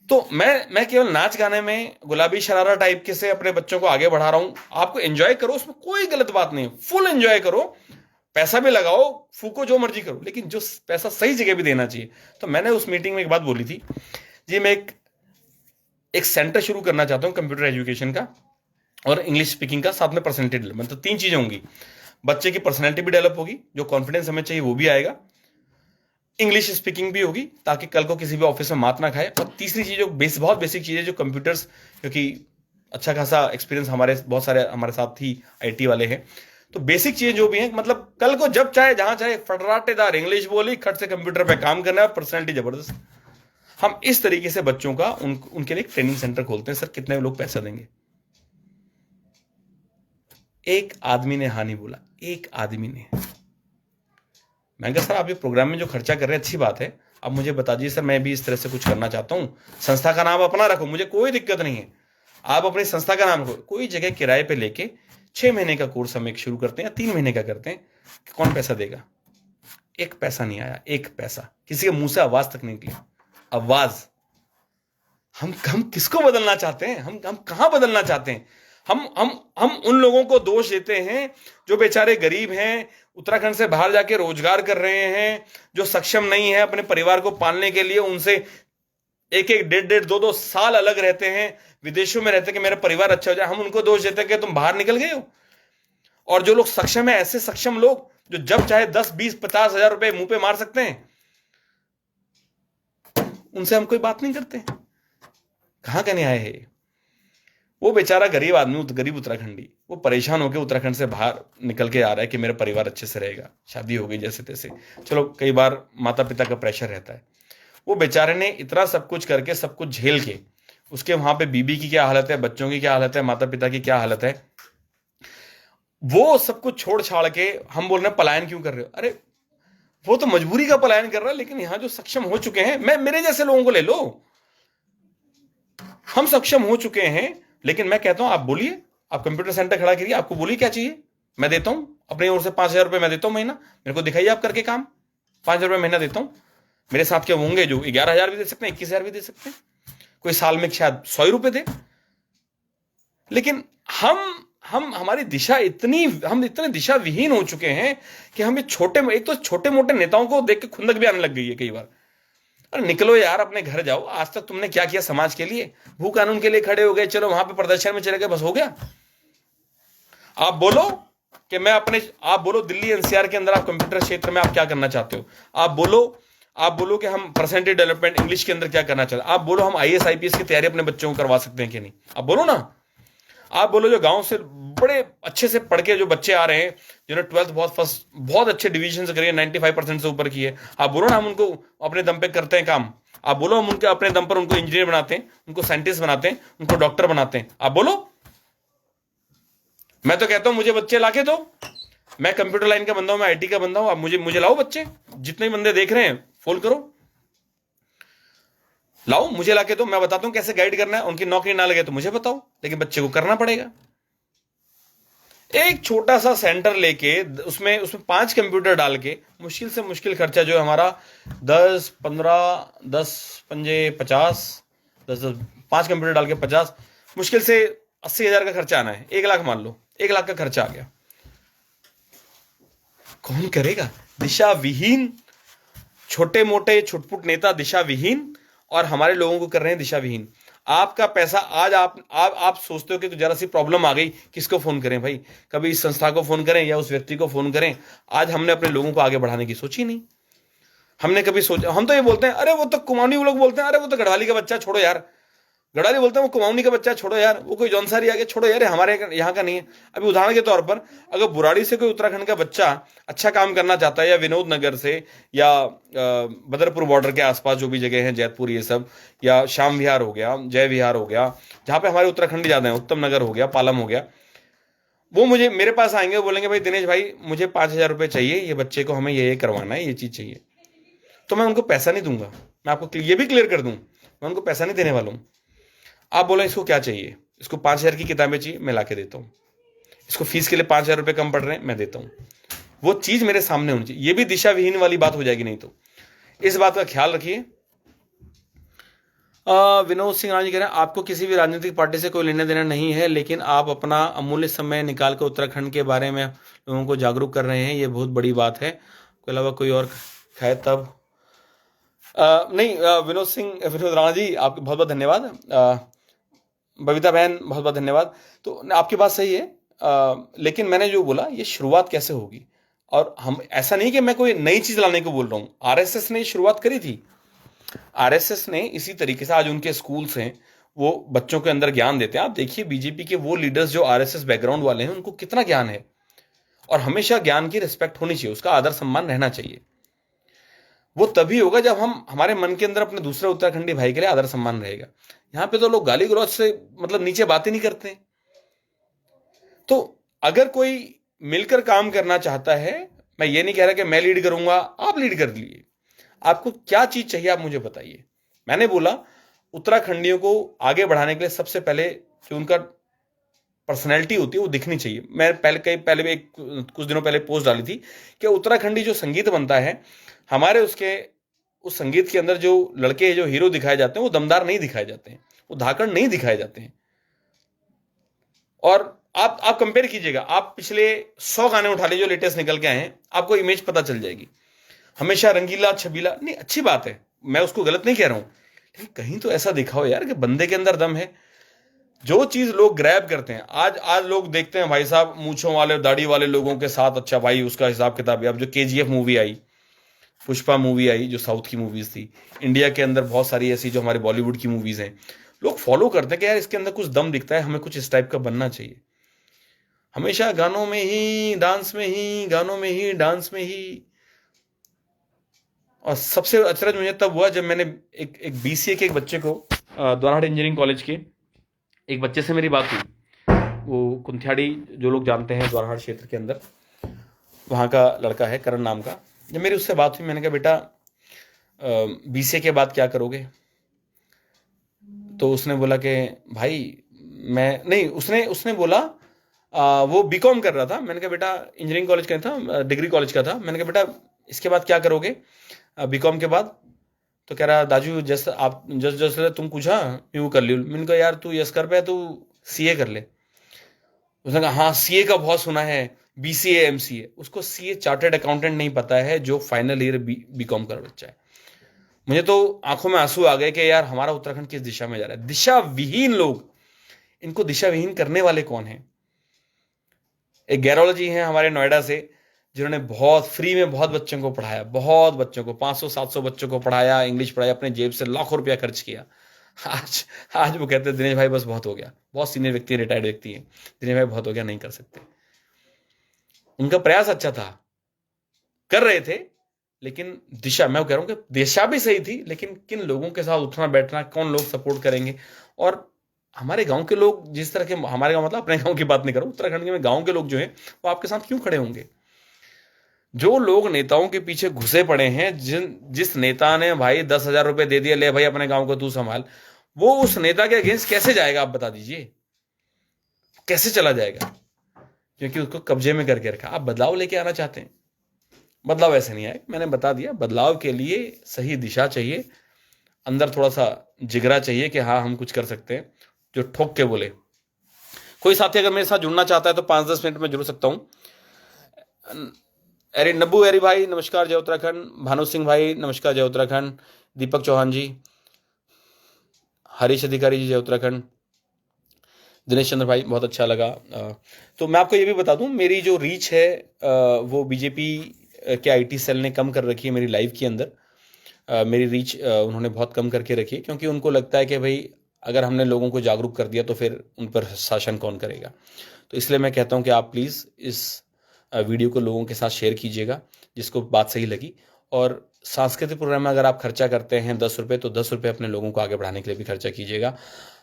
तो मैं केवल नाच गाने में गुलाबी शरारा टाइप के से अपने बच्चों को आगे बढ़ा रहा हूं। आपको एंजॉय करो, उसमें कोई गलत बात नहीं, फुल एंजॉय करो, पैसा भी लगाओ, फूको, जो मर्जी करो, लेकिन जो पैसा सही जगह भी देना चाहिए। तो मैंने उस मीटिंग में एक बात बोली थी जी, मैं एक सेंटर शुरू करना चाहता हूं कंप्यूटर एजुकेशन का और इंग्लिश स्पीकिंग का, साथ में पर्सनैलिटी डेवलपमेंट। तो 3 चीजें होंगी, बच्चे की पर्सनैलिटी भी डेवलप होगी, जो कॉन्फिडेंस हमें चाहिए वो भी आएगा, इंग्लिश स्पीकिंग भी होगी ताकि कल को किसी भी ऑफिस में मात ना खाए, और तीसरी चीज जो बहुत बेसिक चीज है, जो कंप्यूटर्स, क्योंकि अच्छा खासा एक्सपीरियंस बहुत सारे हमारे साथ ही आईटी वाले हैं, तो बेसिक चीजें जो भी हैं, मतलब कल को जब चाहे जहां चाहे फटराटेदार इंग्लिश बोली, खट से कंप्यूटर पे काम करना है, पर्सनैलिटी जबरदस्त। हम इस तरीके से बच्चों का उनके लिए ट्रेनिंग सेंटर खोलते हैं। सर कितने लोग पैसा देंगे? एक आदमी ने हाँ नहीं बोला, एक आदमी ने। मैं कहा सर आप ये प्रोग्राम में जो खर्चा कर रहे हैं अच्छी बात है, अब मुझे बता दीजिए सर, मैं भी इस तरह से कुछ करना चाहता हूं, संस्था का नाम अपना रखो, मुझे कोई दिक्कत नहीं है, आप अपनी संस्था का नाम रखो, कोई जगह किराए पे लेके 6 महीने का कोर्स हम एक शुरू करते हैं या 3 महीने का करते हैं, कौन पैसा देगा? एक पैसा नहीं आया, एक पैसा, किसी के मुंह से आवाज तक नहीं निकली। आवाज, हम किसको बदलना चाहते हैं? हम कहां बदलना चाहते हैं? हम उन लोगों को दोष देते हैं जो बेचारे गरीब हैं, उत्तराखंड से बाहर जाके रोजगार कर रहे हैं, जो सक्षम नहीं है अपने परिवार को पालने के लिए, उनसे 1-1, 1.5-1.5, 2-2 साल अलग रहते हैं, विदेशों में रहते हैं कि मेरा परिवार अच्छा हो जाए। हम उनको दोष देते हैं कि तुम बाहर निकल गए हो। और जो लोग सक्षम है, ऐसे सक्षम लोग जो जब चाहे 10, 20, 50 हजार रुपए मुंह पे मार सकते हैं, उनसे हम कोई बात नहीं करते। कहां का न्याय है? वो बेचारा गरीब आदमी, गरीब उत्तराखंडी, वो परेशान होकर उत्तराखंड से बाहर निकल के आ रहा है कि मेरा परिवार अच्छे से रहेगा, शादी हो गई जैसे तैसे, चलो कई बार माता पिता का प्रेशर रहता है। वो बेचारे ने इतना सब कुछ करके, सब कुछ झेल के, उसके वहां पे बीबी की क्या हालत है, बच्चों की क्या हालत है, माता पिता की क्या हालत है, वो सब कुछ छोड़ छाड़ के हम बोल रहे हैं पलायन क्यों कर रहे हो? अरे वो तो मजबूरी का पलायन कर रहा है, लेकिन यहां जो सक्षम हो चुके हैं, मेरे जैसे लोगों को ले लो, हम सक्षम हो चुके हैं। लेकिन मैं कहता हूं आप बोलिए, आप कंप्यूटर सेंटर खड़ा करिए, आपको बोलिए क्या चाहिए, मैं देता हूं अपनी ओर से 5,000 रुपए मैं देता हूं महीना, मेरे को दिखाइए आप करके काम, 5,000 रुपए महीना देता हूं। मेरे साथ क्या होंगे जो 11,000 भी दे सकते हैं, 21,000 भी दे सकते हैं, कोई साल में शायद 100 रुपए दे। लेकिन हमारी दिशा हम इतने दिशा विहीन हो चुके हैं कि हम एक तो छोटे मोटे नेताओं को देख के खुंदक भी आने लग गई है कई बार। अरे निकलो यार, अपने घर जाओ, आज तक तुमने क्या किया समाज के लिए? भू कानून के लिए खड़े हो गए, चलो वहां पे प्रदर्शन में चले गए, बस हो गया। आप बोलो कि आप बोलो दिल्ली एनसीआर के अंदर आप कंप्यूटर क्षेत्र में आप क्या करना चाहते हो, आप बोलो कि हम पर्सनैलिटी डेवलपमेंट इंग्लिश के अंदर क्या करना चाहते हैं, आप बोलो हम आईएएस आईपीएस की तैयारी अपने बच्चों को करवा सकते हैं कि नहीं, आप बोलो ना। आप बोलो जो गांव से बड़े अच्छे से पढ़ के जो बच्चे आ रहे हैं, जिन्होंने 12th बहुत अच्छे डिवीजन से करिए, 95% से ऊपर की है, आप बोलो ना हम उनको अपने दम पे करते हैं काम, आप बोलो हम उनके अपने दम पर उनको इंजीनियर बनाते हैं, उनको साइंटिस्ट बनाते हैं, उनको डॉक्टर बनाते हैं, आप बोलो। मैं तो कहता हूं मुझे बच्चे लाके दो, मैं कंप्यूटर लाइन का बंदा हूं, मैं आईटी का बंदा हूं, आप मुझे लाओ बच्चे, जितने बंदे देख रहे हैं फोन करो, लाओ मुझे लाके दो, मैं बताता हूं कैसे गाइड करना है। उनकी नौकरी ना लगे तो मुझे बताओ, लेकिन बच्चे को करना पड़ेगा। एक छोटा सा सेंटर लेके उसमें 5 कंप्यूटर डाल के मुश्किल से मुश्किल खर्चा जो है हमारा 10, 15, 10 पंजे 50, 5 कंप्यूटर डाल के 50, मुश्किल से 80,000 का खर्चा आना है। 1 लाख मान लो, 1 लाख का खर्चा आ गया। कौन करेगा? दिशा विहीन, छोटे मोटे छुटपुट नेता दिशा विहीन, और हमारे लोगों को कर रहे हैं दिशा विहीन। आपका पैसा आज आप सोचते हो कि जरा सी प्रॉब्लम आ गई, किसको फोन करें भाई? कभी इस संस्था को फोन करें या उस व्यक्ति को फोन करें? आज हमने अपने लोगों को आगे बढ़ाने की सोची नहीं। हमने कभी सोचा? हम तो ये बोलते हैं, अरे वो तो कुमाऊनी लोग बोलते हैं, अरे वो तो गढ़वाली का बच्चा, छोड़ो यार। गढ़वाली बोलते हैं वो कुमाऊनी का बच्चा, छोड़ो यार, वो कोई जौनसारी आ गया, छोड़ो यार, हमारे यहाँ का नहीं है। अभी उदाहरण के तौर पर, अगर बुराड़ी से कोई उत्तराखंड का बच्चा अच्छा काम करना चाहता है, या विनोद नगर से, या बदरपुर बॉर्डर के आसपास जो भी जगह है, जैतपुर ये सब, या श्याम विहार हो गया, जय विहार हो गया, जहां पे हमारे उत्तराखंडी ज्यादा है, उत्तम नगर हो गया, पालम हो गया, वो मुझे मेरे पास आएंगे, बोलेंगे भाई दिनेश भाई मुझे 5,000 रुपये चाहिए, ये बच्चे को हमें ये करवाना है, ये चीज चाहिए। तो मैं उनको पैसा नहीं दूंगा, मैं आपको ये भी क्लियर कर दूं, मैं उनको पैसा नहीं देने वाला हूं। आप बोले इसको क्या चाहिए? इसको 5,000 की किताबें चाहिए, मैं लाके देता हूँ। इसको फीस के लिए 5,000 रुपये कम पड़ रहे हैं, मैं देता हूँ। वो चीज मेरे सामने होनी चाहिए। ये भी दिशा विहीन वाली बात हो जाएगी नहीं तो। इस बात का ख्याल रखिए। विनोद सिंह राणा जी कह रहे हैं आपको किसी भी राजनीतिक पार्टी से कोई लेना देना नहीं है, लेकिन आप अपना अमूल्य समय निकाल कर उत्तराखंड के बारे में लोगों को जागरूक कर रहे हैं, ये बहुत बड़ी बात है। इसके अलावा कोई और खाए तब नहीं। विनोद राणा जी आपको बहुत बहुत धन्यवाद। बबीता बहन बहुत बहुत धन्यवाद। तो आपकी बात सही है, लेकिन मैंने जो बोला ये शुरुआत कैसे होगी, और हम ऐसा नहीं कि मैं कोई नई चीज लाने को बोल रहा हूं। आरएसएस ने शुरुआत करी थी। आरएसएस ने इसी तरीके से, आज उनके स्कूल्स हैं, वो बच्चों के अंदर ज्ञान देते हैं। आप देखिए बीजेपी के वो लीडर्स जो आरएसएस बैकग्राउंड वाले हैं, उनको कितना ज्ञान है। और हमेशा ज्ञान की रिस्पेक्ट होनी चाहिए, उसका आदर सम्मान रहना चाहिए। वो तभी होगा जब हमारे मन के अंदर अपने दूसरे उत्तराखंडी भाई के लिए आदर सम्मान रहेगा। यहां पे तो लोग गाली गलौज से मतलब नीचे बातें नहीं करते। तो अगर कोई मिलकर काम करना चाहता है, मैं ये नहीं कह रहा कि मैं लीड करूंगा, आप लीड कर लिए। आपको क्या चीज चाहिए आप मुझे बताइए। मैंने बोला उत्तराखंडियों को आगे बढ़ाने के लिए सबसे पहले जो उनका पर्सनैलिटी होती है वो दिखनी चाहिए। मैं पहले कुछ दिनों पहले पोस्ट डाली थी कि उत्तराखंडी जो संगीत बनता है, हमारे उस संगीत के अंदर जो लड़के जो हीरो दिखाए जाते हैं वो दमदार नहीं दिखाए जाते हैं, वो धाकड़ नहीं दिखाए जाते हैं। और आप कंपेयर कीजिएगा, आप पिछले 100 गाने उठा लीजिए जो लेटेस्ट निकल के आए हैं, आपको इमेज पता चल जाएगी। हमेशा रंगीला छबीला नहीं, अच्छी बात है, मैं उसको गलत नहीं कह रहा हूं, लेकिन कहीं तो ऐसा दिखाओ यार कि बंदे के अंदर दम है। जो चीज लोग ग्रैब करते हैं, आज लोग देखते हैं भाई साहब मूंछों वाले दाढ़ी वाले लोगों के साथ, अच्छा भाई उसका हिसाब किताब है। अब जो केजीएफ मूवी आई, पुष्पा मूवी आई, जो साउथ की मूवीज थी, इंडिया के अंदर बहुत सारी ऐसी जो हमारे बॉलीवुड की मूवीज हैं, लोग फॉलो करते हैं कि यार इसके अंदर कुछ दम दिखता है, हमें कुछ इस टाइप का बनना चाहिए। हमेशा गानों में ही डांस में ही, गानों में ही डांस में ही। और सबसे अचरज मुझे तब हुआ जब मैंने एक बीसीए के एक बच्चे को, द्वाराहाट इंजीनियरिंग कॉलेज के एक बच्चे से मेरी बात हुई। वो कुंथियाड़ी जो लोग जानते हैं द्वाराहाट क्षेत्र के अंदर, वहाँ का लड़का है, करण नाम का। जब मेरी उससे बात हुई, मैंने कहा बेटा बीसीए के बाद क्या करोगे? तो उसने बोला कि भाई मैं नहीं, उसने बोला वो बीकॉम कर रहा था। मैंने कहा बेटा इंजीनियरिंग कॉलेज का था, डिग्री कॉलेज का था। मैंने कहा बेटा इसके बाद क्या करोगे बीकॉम के बाद? तो कह रहा दाजू जैसे तुम पूछा यूँ कर लियो। मैंने कहा यार तू यस कर पे, तू सीए कर ले। उसने कहा हाँ सीए का बहुत सुना है, बीसीए एमसीए। उसको सीए चार्टर्ड अकाउंटेंट नहीं पता है जो फाइनल ईयर बीकॉम कर बच्चा है। मुझे तो आंखों में आंसू आ गए कि यार हमारा उत्तराखंड किस दिशा में जा रहा है। दिशा विहीन लोग, इनको दिशा विहीन करने वाले कौन है? एक गैरोलॉजी जी हैं हमारे नोएडा से, जिन्होंने बहुत फ्री में बहुत बच्चों को पढ़ाया, बहुत बच्चों को 500-700 बच्चों को पढ़ाया, इंग्लिश पढ़ाया, अपने जेब से लाखों रुपया खर्च किया। आज वो कहते हैं दिनेश भाई बस बहुत हो गया। बहुत सीनियर व्यक्ति है, रिटायर्ड व्यक्ति है, दिनेश भाई बहुत हो गया, नहीं कर सकते। उनका प्रयास अच्छा था, कर रहे थे, लेकिन दिशा, मैं कह रहा हूं कि दिशा भी सही थी, लेकिन किन लोगों के साथ उठना बैठना, कौन लोग सपोर्ट करेंगे। और हमारे गांव के लोग जिस तरह के, हमारे गांव मतलब अपने गांव की बात नहीं करूं, उत्तराखंड के में गांव के लोग जो हैं वो आपके साथ क्यों खड़े होंगे? जो लोग नेताओं के पीछे घुसे पड़े हैं, जिस नेता ने भाई 10,000 रुपए दे दिए, ले भाई अपने गांव को तू संभाल, वो उस नेता के अगेंस्ट कैसे जाएगा? आप बता दीजिए, कैसे चला जाएगा? क्योंकि उसको कब्जे में करके रखा। आप बदलाव लेके आना चाहते हैं, बदलाव ऐसे नहीं आए। मैंने बता दिया, बदलाव के लिए सही दिशा चाहिए, अंदर थोड़ा सा जिगरा चाहिए कि हाँ हम कुछ कर सकते हैं, जो ठोक के बोले। कोई साथी अगर मेरे साथ जुड़ना चाहता है तो 5-10 मिनट में जुड़ सकता हूं। अरे नब्बू अरे भाई नमस्कार, जय उत्तराखंड। भानु सिंह भाई नमस्कार, जय उत्तराखंड। दीपक चौहान जी, हरीश अधिकारी जी, जय उत्तराखंड। दिनेश चंद्र भाई, बहुत अच्छा लगा। तो मैं आपको ये भी बता दूं, मेरी जो रीच है वो बीजेपी के आईटी सेल ने कम कर रखी है मेरी लाइव के अंदर। मेरी रीच उन्होंने बहुत कम करके रखी है, क्योंकि उनको लगता है कि भाई अगर हमने लोगों को जागरूक कर दिया तो फिर उन पर शासन कौन करेगा। तो इसलिए मैं कहता हूं कि आप प्लीज़ इस वीडियो को लोगों के साथ शेयर कीजिएगा जिसको बात सही लगी। और सांस्कृतिक प्रोग्राम में अगर आप खर्चा करते हैं 10 रुपये, तो 10 रुपये अपने लोगों को आगे बढ़ाने के लिए भी खर्चा कीजिएगा।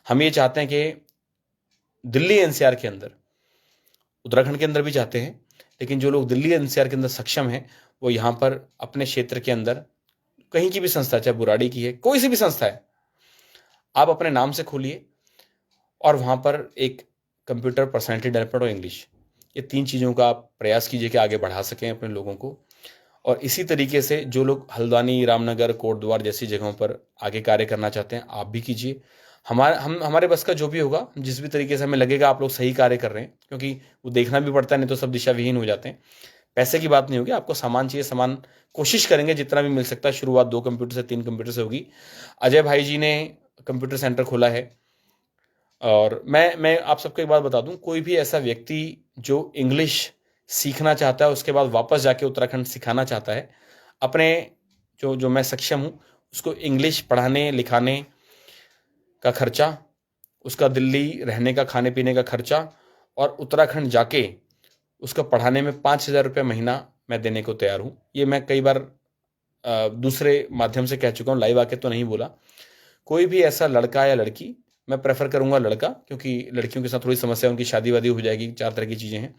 हम ये चाहते हैं कि दिल्ली एनसीआर के अंदर, उत्तराखंड के अंदर भी चाहते हैं, लेकिन जो लोग दिल्ली एनसीआर के अंदर सक्षम हैं वो यहाँ पर अपने क्षेत्र के अंदर कहीं की भी संस्था, चाहे बुराड़ी की है, कोई सी भी संस्था है, आप अपने नाम से खोलिए और वहाँ पर एक कंप्यूटर, पर्सनैलिटी डेवलपमेंट और इंग्लिश, ये 3 चीज़ों का आप प्रयास कीजिए कि आगे बढ़ा सकें अपने लोगों को। और इसी तरीके से जो लोग हल्द्वानी, रामनगर, कोटद्वार जैसी जगहों पर आगे कार्य करना चाहते हैं, आप भी कीजिए। हमारे बस का जो भी होगा, जिस भी तरीके से हमें लगेगा आप लोग सही कार्य कर रहे हैं, क्योंकि वो देखना भी पड़ता है, नहीं तो सब दिशा विहीन हो जाते हैं। पैसे की बात नहीं होगी, आपको सामान चाहिए, सामान कोशिश करेंगे जितना भी मिल सकता है। शुरुआत 2 कंप्यूटर से, 3 कंप्यूटर से होगी। अजय भाई जी ने कंप्यूटर सेंटर खोला है। और मैं आप सबको एक बात बता दूं, कोई भी ऐसा व्यक्ति जो इंग्लिश सीखना चाहता है, उसके बाद वापस जाके उत्तराखंड सिखाना चाहता है, अपने जो मैं सक्षम हूँ उसको इंग्लिश पढ़ाने लिखाने का खर्चा, उसका दिल्ली रहने का, खाने पीने का खर्चा, और उत्तराखंड जाके उसका पढ़ाने में 5,000 रुपये महीना मैं देने को तैयार हूँ। ये मैं कई बार दूसरे माध्यम से कह चुका हूँ, लाइव आके तो नहीं बोला। कोई भी ऐसा लड़का या लड़की, मैं प्रेफर करूंगा लड़का, क्योंकि लड़कियों के साथ थोड़ी समस्या, उनकी शादी वादी हो जाएगी, 4 तरह की चीज़ें हैं,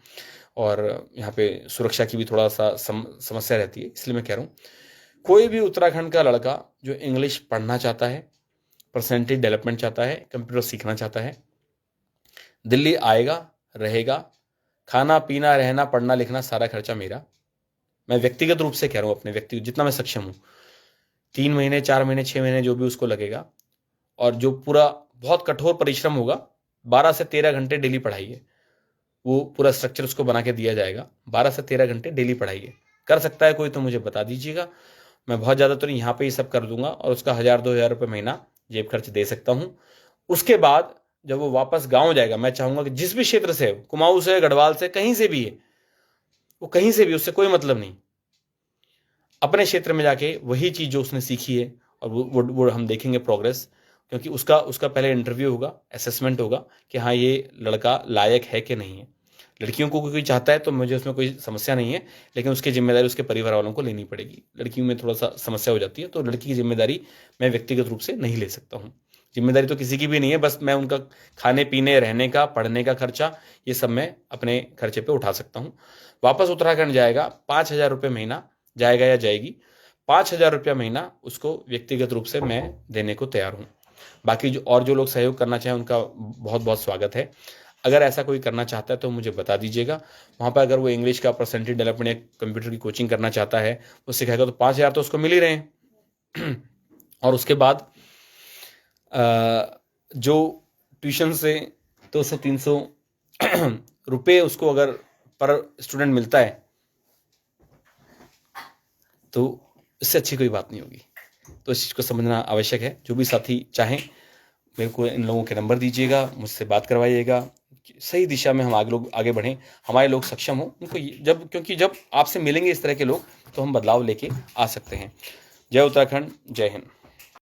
और यहाँ पे सुरक्षा की भी थोड़ा सा समस्या रहती है, इसलिए मैं कह रहा हूँ कोई भी उत्तराखंड का लड़का जो इंग्लिश पढ़ना चाहता है, पर्सनैलिटी डेवलपमेंट चाहता है, कंप्यूटर सीखना चाहता है, दिल्ली आएगा, रहेगा, खाना पीना रहना पढ़ना लिखना सारा खर्चा मेरा। मैं व्यक्तिगत रूप से कह रहा हूँ, अपने व्यक्ति जितना मैं सक्षम हूँ, 3 महीने, 4 महीने, 6 महीने जो भी उसको लगेगा, और जो पूरा बहुत कठोर परिश्रम होगा, 12 से 13 घंटे डेली पढ़ाई है, वो पूरा स्ट्रक्चर उसको बना के दिया जाएगा। 12 से 13 घंटे डेली पढ़ाई है। कर सकता है कोई तो मुझे बता दीजिएगा, मैं बहुत ज़्यादा तो नहीं, यहाँ पे ही सब कर दूंगा, और उसका 1,000-2,000 रुपये महीना जेब खर्च दे सकता हूँ। उसके बाद जब वो वापस गाँव जाएगा, मैं चाहूँगा कि जिस भी क्षेत्र से, कुमाऊं से, गढ़वाल से, कहीं से भी है, वो कहीं से भी, उससे कोई मतलब नहीं, अपने क्षेत्र में जाके वही चीज़ जो उसने सीखी है, और वो हम देखेंगे प्रोग्रेस, क्योंकि उसका पहले इंटरव्यू होगा, असेसमेंट होगा कि हाँ ये लड़का लायक है कि नहीं है। लड़कियों को कोई चाहता है तो मुझे उसमें कोई समस्या नहीं है, लेकिन उसकी जिम्मेदारी उसके परिवार वालों को लेनी पड़ेगी। लड़कियों में थोड़ा सा समस्या हो जाती है, तो लड़की की जिम्मेदारी मैं व्यक्तिगत रूप से नहीं ले सकता हूँ। जिम्मेदारी तो किसी की भी नहीं है, बस मैं उनका खाने पीने, रहने का, पढ़ने का खर्चा, ये सब मैं अपने खर्चे पे उठा सकता हूँ। वापस उत्तराखंड जाएगा, 5,000 रुपये महीना जाएगा या जाएगी, 5,000 रुपया महीना उसको व्यक्तिगत रूप से मैं देने को तैयार हूँ। बाकी जो लोग सहयोग करना चाहें उनका बहुत बहुत स्वागत है। अगर ऐसा कोई करना चाहता है तो मुझे बता दीजिएगा। वहाँ पर अगर वो इंग्लिश का, पर्सनैलिटी डेवलपमेंट या कंप्यूटर की कोचिंग करना चाहता है, वो सिखाएगा, तो 5,000 तो उसको मिल ही रहे हैं। और उसके बाद जो ट्यूशन से 200-300 रुपये उसको अगर पर स्टूडेंट मिलता है, तो इससे अच्छी कोई बात नहीं होगी। तो इस चीज़ को समझना आवश्यक है। जो भी साथी चाहें, मेरे को इन लोगों के नंबर दीजिएगा, मुझसे बात करवाइएगा, सही दिशा में हम आगे बढ़ें, हमारे लोग सक्षम हो उनको, क्योंकि जब आपसे मिलेंगे इस तरह के लोग, तो हम बदलाव लेके आ सकते हैं। जय उत्तराखंड, जय हिंद।